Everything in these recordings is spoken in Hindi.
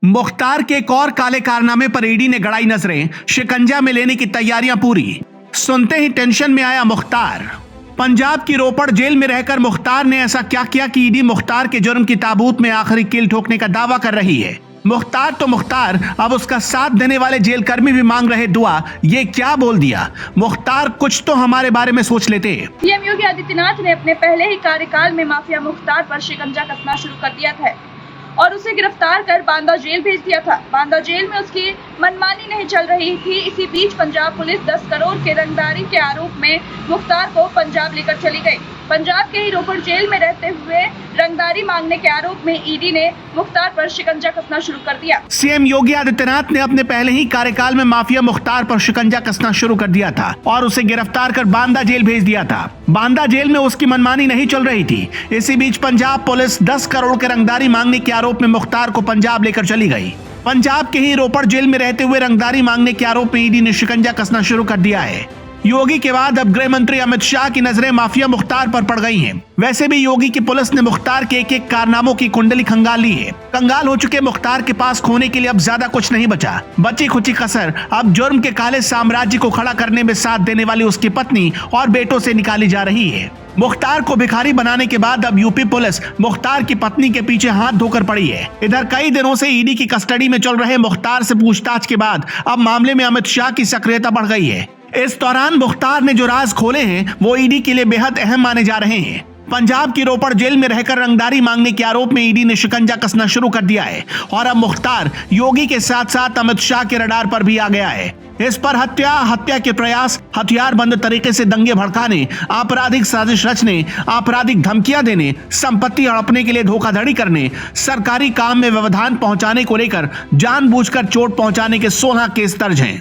मुख्तार के एक और काले कारनामे पर ईडी ने गड़ाई नजरें, शिकंजा में लेने की तैयारियां पूरी। सुनते ही टेंशन में आया मुख्तार। पंजाब की रोपड़ जेल में रहकर मुख्तार ने ऐसा क्या किया कि ईडी मुख्तार के जुर्म की ताबूत में आखिरी कील ठोकने का दावा कर रही है। मुख्तार तो मुख्तार, अब उसका साथ देने वाले जेल कर्मी भी मांग रहे दुआ। ये क्या बोल दिया मुख्तार, कुछ तो हमारे बारे में सोच लेते। सीएम योगी आदित्यनाथ ने अपने पहले ही कार्यकाल में माफिया मुख्तार पर शिकंजा कसना शुरू कर दिया था और उसे गिरफ्तार कर बांदा जेल भेज दिया था। बांदा जेल में उसकी मनमानी नहीं चल रही थी। इसी बीच पंजाब पुलिस 10 करोड़ के रंगदारी के आरोप में मुख्तार को पंजाब लेकर चली गई। पंजाब के ही रोपड़ जेल में रहते हुए रंगदारी मांगने के आरोप में ईडी ने मुख्तार पर शिकंजा कसना शुरू कर दिया। सीएम योगी आदित्यनाथ ने अपने पहले ही कार्यकाल में माफिया मुख्तार पर शिकंजा कसना शुरू कर दिया था और उसे गिरफ्तार कर बांदा जेल भेज दिया था। बांदा जेल में उसकी मनमानी नहीं चल रही थी। इसी बीच पंजाब पुलिस 10 करोड़ के रंगदारी मांगने के आरोप में मुख्तार को पंजाब लेकर चली गई। पंजाब के ही रोपड़ जेल में रहते हुए रंगदारी मांगने के आरोप में ईडी ने शिकंजा कसना शुरू कर दिया है। योगी के बाद अब गृह मंत्री अमित शाह की नजरें माफिया मुख्तार पर पड़ गई हैं। वैसे भी योगी की पुलिस ने मुख्तार के एक एक कारनामों की कुंडली खंगाल ली है। कंगाल हो चुके मुख्तार के पास खोने के लिए अब ज्यादा कुछ नहीं बचा। बची खुची कसर अब जुर्म के काले साम्राज्य को खड़ा करने में साथ देने वाली उसकी पत्नी और बेटों से निकाली जा रही है। मुख्तार को भिखारी बनाने के बाद अब यूपी पुलिस मुख्तार की पत्नी के पीछे हाथ धोकर पड़ी है। इधर कई दिनों से ईडी की कस्टडी में चल रहे मुख्तार से पूछताछ के बाद अब मामले में अमित शाह की सक्रियता बढ़ गई है। इस दौरान मुख्तार ने जो राज खोले हैं वो ईडी के लिए बेहद अहम माने जा रहे हैं। पंजाब की रोपड़ जेल में रहकर रंगदारी मांगने के आरोप में ईडी ने शिकंजा कसना शुरू कर दिया है और अब मुख्तार योगी के साथ साथ अमित शाह के रडार पर भी आ गया है। इस पर हत्या के प्रयास, हथियार बंद तरीके से दंगे भड़काने, आपराधिक साजिश रचने, आपराधिक धमकियां देने, संपत्ति हड़पने के लिए धोखाधड़ी करने, सरकारी काम में व्यवधान पहुंचाने को लेकर जानबूझकर चोट पहुंचाने के 16 केस दर्ज हैं।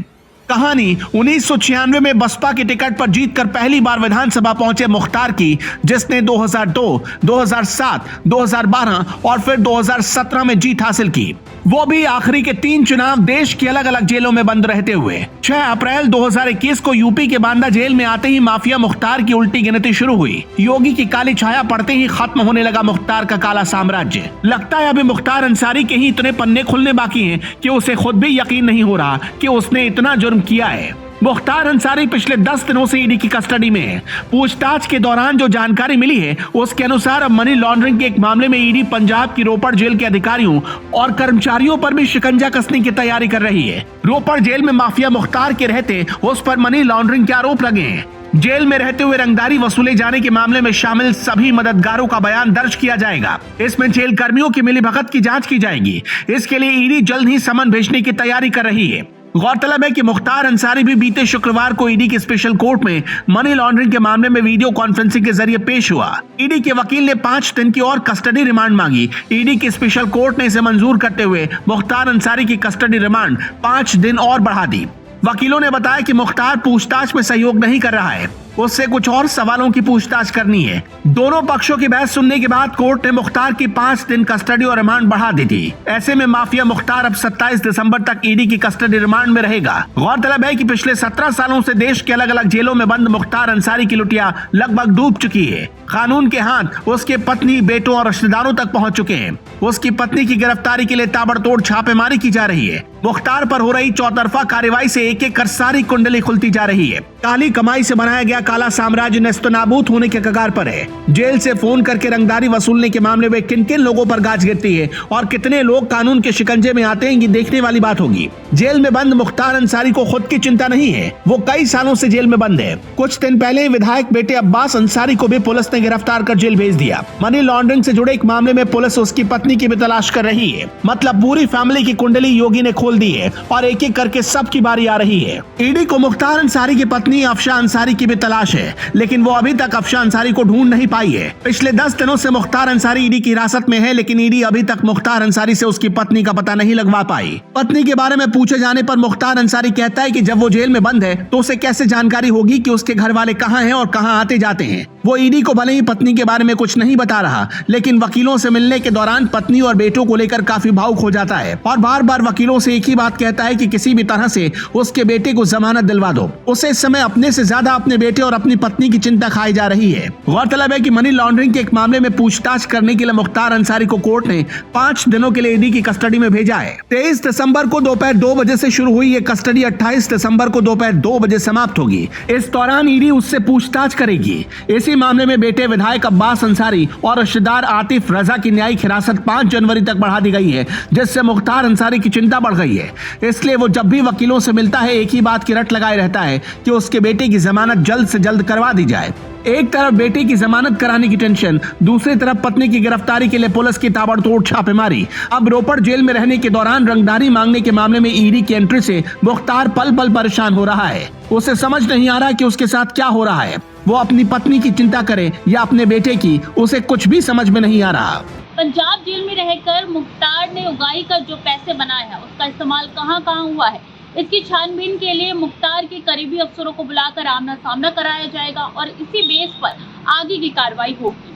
कहानी 1996 में बसपा की टिकट पर जीतकर पहली बार विधानसभा पहुंचे मुख्तार की, जिसने 2002, 2007, 2012 और फिर 2017 में जीत हासिल की। वो भी आखिरी के 3 चुनाव देश की अलग अलग जेलों में बंद रहते हुए। 6 अप्रैल 2021 को यूपी के बांदा जेल में आते ही माफिया मुख्तार की उल्टी गिनती शुरू हुई। योगी की काली छाया पड़ते ही खत्म होने लगा मुख्तार का काला साम्राज्य। लगता है अभी मुख्तार अंसारी के ही इतने पन्ने खुलने बाकी हैं कि उसे खुद भी यकीन नहीं हो रहा कि उसने इतना जुर्म किया है। मुख्तार अंसारी पिछले 10 दिनों से ईडी की कस्टडी में है। पूछताछ के दौरान जो जानकारी मिली है उसके अनुसार अब मनी लॉन्ड्रिंग के एक मामले में ईडी पंजाब की रोपड़ जेल के अधिकारियों और कर्मचारियों पर भी शिकंजा कसने की तैयारी कर रही है। रोपड़ जेल में माफिया मुख्तार के रहते उस पर मनी लॉन्ड्रिंग के आरोप लगे हैं। जेल में रहते हुए रंगदारी वसूले जाने के मामले में शामिल सभी मददगारों का बयान दर्ज किया जाएगा। इसमें जेल कर्मियों की मिलीभगत की जांच की जाएगी। इसके लिए ईडी जल्द ही समन भेजने की तैयारी कर रही है। गौरतलब है कि मुख्तार अंसारी भी बीते शुक्रवार को ईडी की स्पेशल कोर्ट में मनी लॉन्ड्रिंग के मामले में वीडियो कॉन्फ्रेंसिंग के जरिए पेश हुआ। ईडी के वकील ने 5 दिन की और कस्टडी रिमांड मांगी। ईडी की स्पेशल कोर्ट ने इसे मंजूर करते हुए मुख्तार अंसारी की कस्टडी रिमांड 5 दिन और बढ़ा दी। वकीलों ने बताया कि मुख्तार पूछताछ में सहयोग नहीं कर रहा है, उससे कुछ और सवालों की पूछताछ करनी है। दोनों पक्षों की बहस सुनने के बाद कोर्ट ने मुख्तार की 5 दिन कस्टडी और रिमांड बढ़ा दी थी। ऐसे में माफिया मुख्तार अब 27 दिसंबर तक ईडी की कस्टडी रिमांड में रहेगा। गौरतलब है कि पिछले 17 सालों से देश के अलग अलग जेलों में बंद मुख्तार अंसारी की लुटिया लगभग डूब चुकी है। कानून के हाथ उसके पत्नी, बेटों और रिश्तेदारों तक पहुंच चुके हैं। उसकी पत्नी की गिरफ्तारी के लिए ताबड़तोड़ छापेमारी की जा रही है। मुख्तार पर हो रही चौतरफा कार्रवाई से एक एक कर सारी कुंडली खुलती जा रही है। काली कमाई से बनाया गया काला साम्राज्य नेस्तनाबूद होने के कगार पर है। जेल से फोन करके रंगदारी वसूलने के मामले में किन किन लोगों पर गाज गिरती है और कितने लोग कानून के शिकंजे में आते हैं, ये देखने वाली बात होगी। जेल में बंद मुख्तार अंसारी को खुद की चिंता नहीं है। वो कई सालों से जेल में बंद है। कुछ दिन पहले विधायक बेटे अब्बास अंसारी को भी पुलिस ने गिरफ्तार कर जेल भेज दिया। मनी लॉन्ड्रिंग से जुड़े एक मामले में पुलिस उसकी पत्नी की भी तलाश कर रही है। मतलब पूरी फैमिली की कुंडली योगी ने खोल दी है और एक एक करके सबकी बारी आ रही है। ईडी को मुख्तार अंसारी की पत्नी अफशा अंसारी की भी तलाश है, लेकिन वो अभी तक अफशा अंसारी को ढूंढ नहीं पाई है। पिछले 10 दिनों से मुख्तार अंसारी ईडी की हिरासत में है, लेकिन ईडी अभी तक मुख्तार अंसारी से उसकी पत्नी का पता नहीं लगवा पाई। पत्नी के बारे में पूछे जाने पर मुख्तार अंसारी कहता है कि जब वो जेल में बंद है तो उसे कैसे जानकारी होगी कि उसके घर वाले कहाँ हैं और कहाँ आते जाते हैं। वो ईडी को भले ही पत्नी के बारे में कुछ नहीं बता रहा, लेकिन वकीलों से मिलने के दौरान पत्नी और बेटों को लेकर काफी भावुक हो जाता है और बार बार वकीलों से एक ही बात कहता है कि किसी भी तरह से उसके बेटे को जमानत दिलवा दो। उसे इस समय अपने से ज्यादा अपने बेटे और अपनी पत्नी की चिंता खाई जा रही है। गौरतलब है कि मनी लॉन्ड्रिंग के एक मामले में पूछताछ करने के लिए मुख्तार अंसारी को कोर्ट ने 5 दिनों के लिए ईडी की कस्टडी में भेजा है। 23 दिसंबर को दोपहर 2 बजे से शुरू हुई ये कस्टडी 28 दिसंबर को दोपहर 2 बजे समाप्त होगी। इस दौरान ईडी उससे पूछताछ करेगी। इसी मामले में बेटे विधायक अब्बास अंसारी और रिश्तेदार आतिफ रजा की न्यायिक हिरासत 5 जनवरी तक बढ़ा दी गई है, जिससे मुख्तार अंसारी की चिंता बढ़ गई है। इसलिए वो जब भी वकीलों से मिलता है एक ही बात की रट लगाए रहता है कि उसके बेटे की जमानत जल्द से जल्द करवा दी जाए। एक तरफ बेटे की जमानत कराने की टेंशन, दूसरी तरफ पत्नी की गिरफ्तारी के लिए पुलिस की ताबड़तोड़ छापेमारी। अब रोपड़ जेल में रहने के दौरान रंगदारी मांगने के मामले में ईडी की एंट्री से मुख्तार पल पल परेशान हो रहा है। उसे समझ नहीं आ रहा कि उसके साथ क्या हो रहा है। वो अपनी पत्नी की चिंता करे या अपने बेटे की, उसे कुछ भी समझ में नहीं आ रहा। पंजाब जेल में रहकर मुख्तार ने उगाही का जो पैसे बनाए हैं उसका इस्तेमाल कहां हुआ है, इसकी छानबीन के लिए मुख्तार के करीबी अफसरों को बुलाकर आमना सामना कराया जाएगा और इसी बेस पर आगे की कार्रवाई होगी।